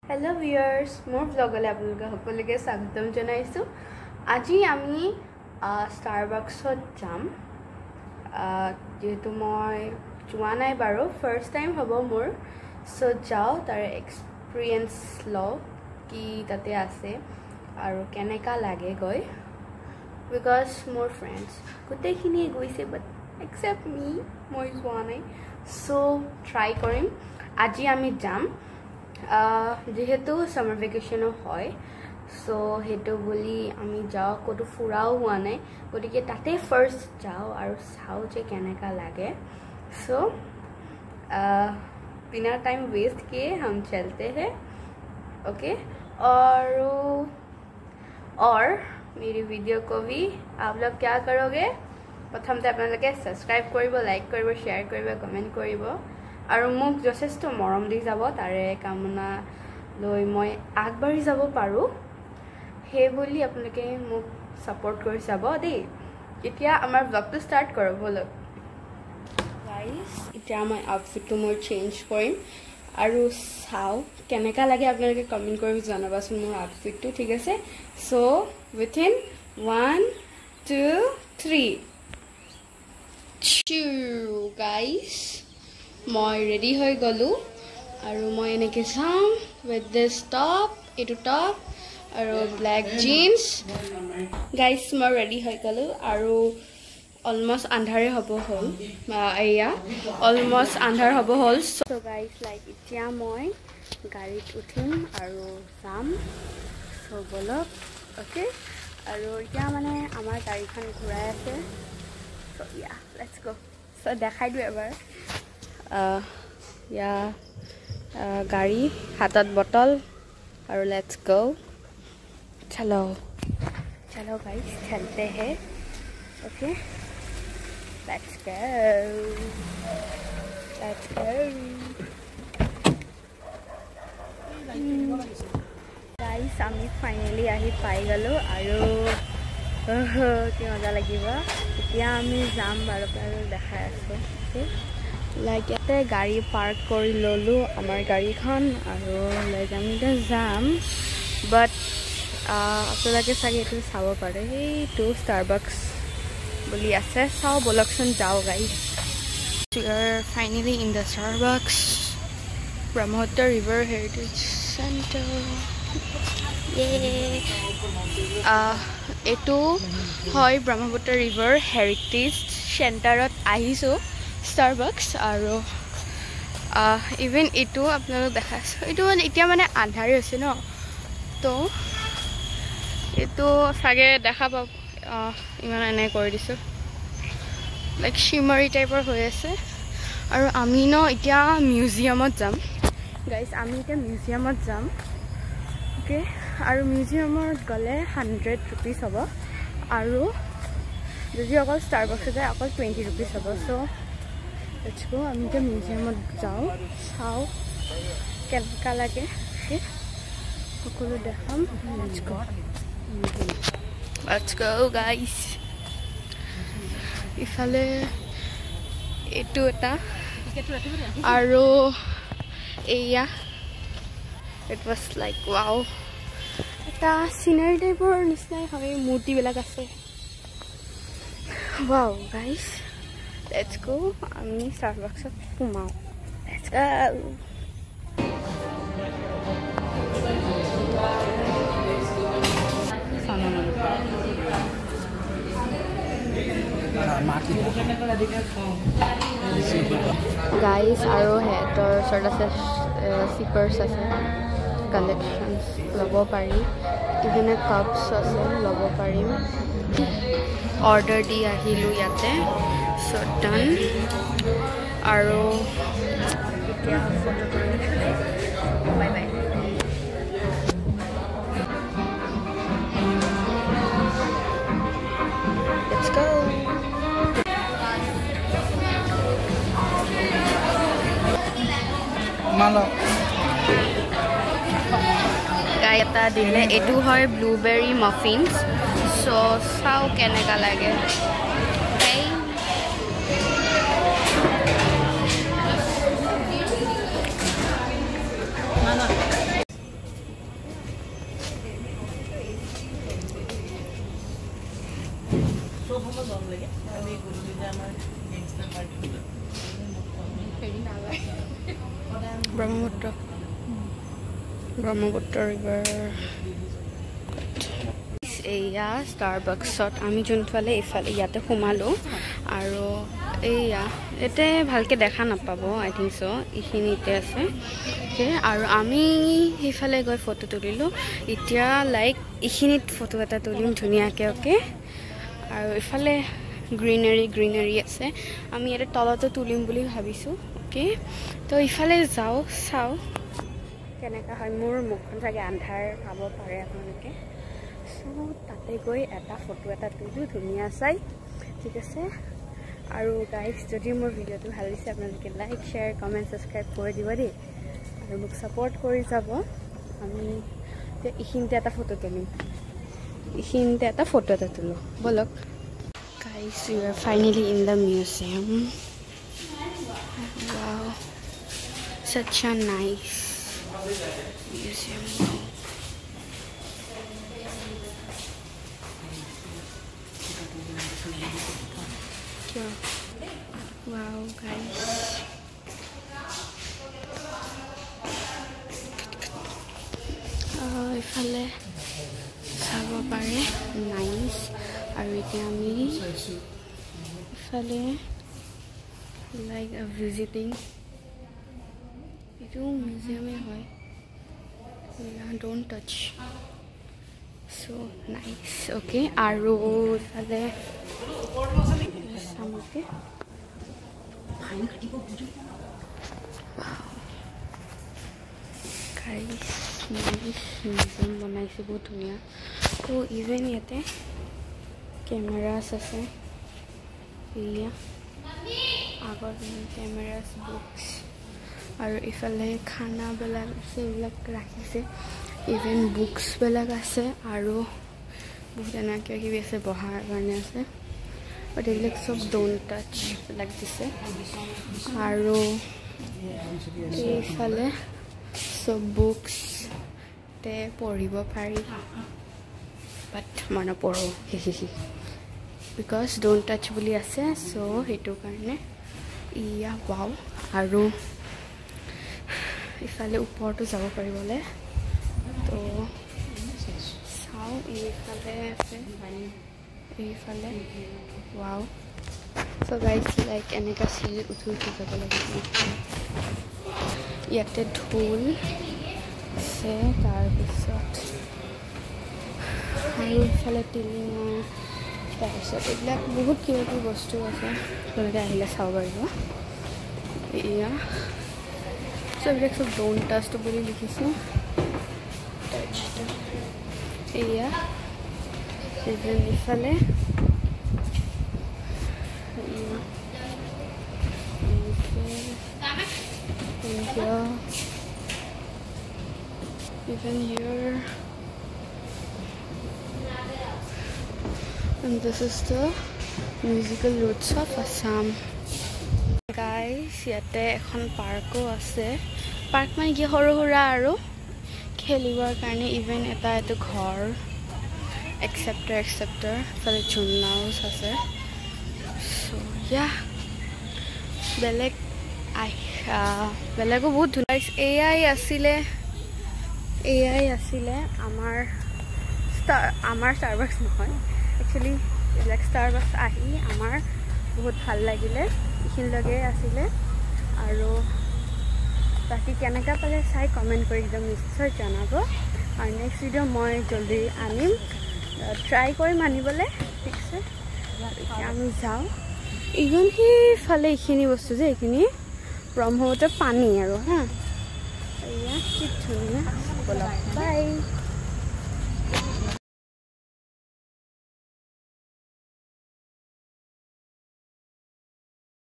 Hello viewers, more vlog ale apnaloke hokolege swagotam janaisu. Aji ami Starbucks jam. Jehetu moi joa nai baru first time hobo mor. So jao tar experience lo ki tate ase aru keneka lage goi because more friends gote khini goise but except me moi joa nai. So try korim. Aji ami jam. যেহেতু summer ভেকেশনও হয় so হেতু বলি আমি যাও কত ফুরাও হোৱা নাই গতিকে তাতে ফাৰ্স্ট যাও আৰু চাও যে কেনেকা লাগে সো बिना टाइम वेस्ट किए हम चलते हैं ओके और मेरी वीडियो को भी आप लोग क्या करोगे प्रथमते আপোনালোকে সাবস্ক্রাইব কৰিব লাইক কৰিব শেয়াৰ কৰিব কমেন্ট কৰিব আৰু মোক যথেষ্ট মৰম দি যাব তাৰে কামনা লৈ মই আগবাঢ়ি যাব পাৰো হে বুলি আপোনালোকে মোক সাপোৰ্ট কৰি যাব দেই এতিয়া আমাৰ ব্লগটো স্টাৰ্ট কৰো বলক গাইস এতিয়া মই আউটফিটটো মই চেঞ্জ কৰিম আৰু চাও কেনেকা লাগে আপোনালোকে কমেন্ট কৰি জনাবাচোন মোৰ আউটফিটটো ঠিক আছে সো উইথিন 1 2 3 guys মই ৰেডি হৈ গলো আৰু মই এনেকে চাম with this top এটো টপ আৰু ব্ল্যাক জিন্স গাইস মই ৰেডি হৈ গলো আৰু অলমোস্ট আন্ধাৰে হ'ব হল এয়া অলমোস্ট আন্ধাৰ হ'ব হল সো গাইস লাইক এতিয়া মই গাড়ীত উঠিম আৰু যাম সো বলক ওকে আৰু এতিয়া মানে আমাৰ গাড়ীখন ঘূৰাই আছে so yeah let's go so দেখাই দিও এবাৰ या गाड़ी हाथत बटल और लेट्स गो चलो चलो गाइस चलते हैं ओके लेट्स गो गाइस आमी फाइनली आही पाई गलो आरो कि मजा লাগিব এতিয়া আমি যাম বাৰু দেখাই আছো ओके लाइक याते गाड़ी पार्क करि ललो आमार गाड़ीखन आरो लाइक आमी त जाम बट आपलाके सागे एतु साबो पारे हे टू स्टारबक्स बोली आसे साओ बोलकसन जाओ guys we are finally in the Starbucks Brahmaputra river heritage centre ये एतु হয় ब्रह्मपुत्र रिवर हेरिटेज सेंटरत आहिसो Starbucks আৰু ইভেন এটো আপোনালোক দেখাছ এটো মানে এতিয়া মানে আন্ধাৰ হৈছে ন তো এটো সাগে দেখা পাব ইমান এনে কৰি দিছো লাইক শিমাৰি টাইপৰ হৈ আছে আৰু আমি ন এতিয়া মিউজিয়ামত যাম গাইস আমি এতিয়া মিউজিয়ামত যাম ওকে আৰু মিউজিয়ামত গলে 100 रुपीस হ'ব আৰু যদি অকল Starbucks যায় অকল 20 रुपीस হ'ব so Let's go. I'm in the museum of Zao. How can Kalake? Let's go. Let's go, guys. If I etu eta aro yeah, it was like wow. Eta scenery type or nisnai hobe murti belak ase. Wow, guys. Let's go. I'm in Starbucks at Pumao. Let's go. Guys, arrow head or sort of zippers as collections. Logo pari. Even a cups as logo pari. Order di ahilu yate. So done aro এতিয়া photo কৰি bye bye let's go মালা গায়তা দিলে এটু হয় blueberry muffins so চাও কেনেকা লাগে Brahmaputra river এয়া ষ্টাৰবাক্সত আমি যোনফালে ইফালে ইয়াতে সোমালোঁ আৰু এয়া ইয়াতে ভালকৈ দেখা নাপাব আই থিংক চ' এইখিনিতে আছে আৰু আমি সেইফালে গৈ ফটো তুলিলোঁ এতিয়া লাইক এইখিনিত ফটো এটা তুলিম ধুনীয়াকৈ অ'কে আৰু ইফালে গ্ৰীনাৰী আছে আমি ইয়াতে তলতে তুলিম বুলি ভাবিছোঁ অ'কে তো ইফালে যাওঁ চাওঁ কেনেকুৱা হয় মোৰ মুখখন চাগে আন্ধাৰ পাব পাৰে আপোনালোকে চ' তাতে গৈ এটা ফটো এটা তুলোঁ ধুনীয়া চাই ঠিক আছে আৰু গাইজ যদি মোৰ ভিডিঅ'টো ভাল লাগিছে আপোনালোকে লাইক শ্বেয়াৰ কমেণ্ট ছাবস্ক্ৰাইব কৰি দিব দেই আৰু মোক ছাপৰ্ট কৰি যাব আমি এইখিনিতে এটা ফটো তুলিম এইখিনিতে এটা ফটো এটা তোলোঁ ব'লক guys you are finally in the museum wow such a nice museum wow guys ifale sabo pare nice aru এতিয়া আমি ifale like a visiting itu museum hoy don't touch so nice okay aru ifale samake guys museum banaise bahut dhuniya to even yate cameras ase iya agor cameras books aru ifale khana bela ase like rakhise even books bela ase aru bahut ana ki ase bahar karne ase but it looks so don't touch like this aru ifale so books te poribo pari but mana poro because don't touch boli ase so hetu karne iya wow aru ifale upor to jabo paribole to sao ifale ase ifale wow so guys like eneka siri uthu jabo lagile yate dhol se tar bisot aru ifale tilinga তাৰপিছত এইবিলাক বহুত কিবা কিবি বস্তু আছে আপোনালোকে আহিলে চাব পাৰিব এয়া চব এইবিলাক চব ডোন্ট টাচ বুলি লিখিছোঁ এয়া ইফালে even here and this is the musical roots of Assam guys yate ekhon parko ase park mane ki horu hura aru khelibar karone even eta etu ghor etc fale chunnaus ase so yeah belek belego bahut nice ai asile amar Starbucks nohoy actually like Starbucks ahi amar bahut bhal lagile ikhil lage asile aru baki kenaka pale sai comment kori ekdom nischay janabo aru next video moi joldi anim try kori manibole thik ase ami jao even hi phale ikhini bostu je ikhini brahmaputra pani aru ha eya ki dhuniya bola bye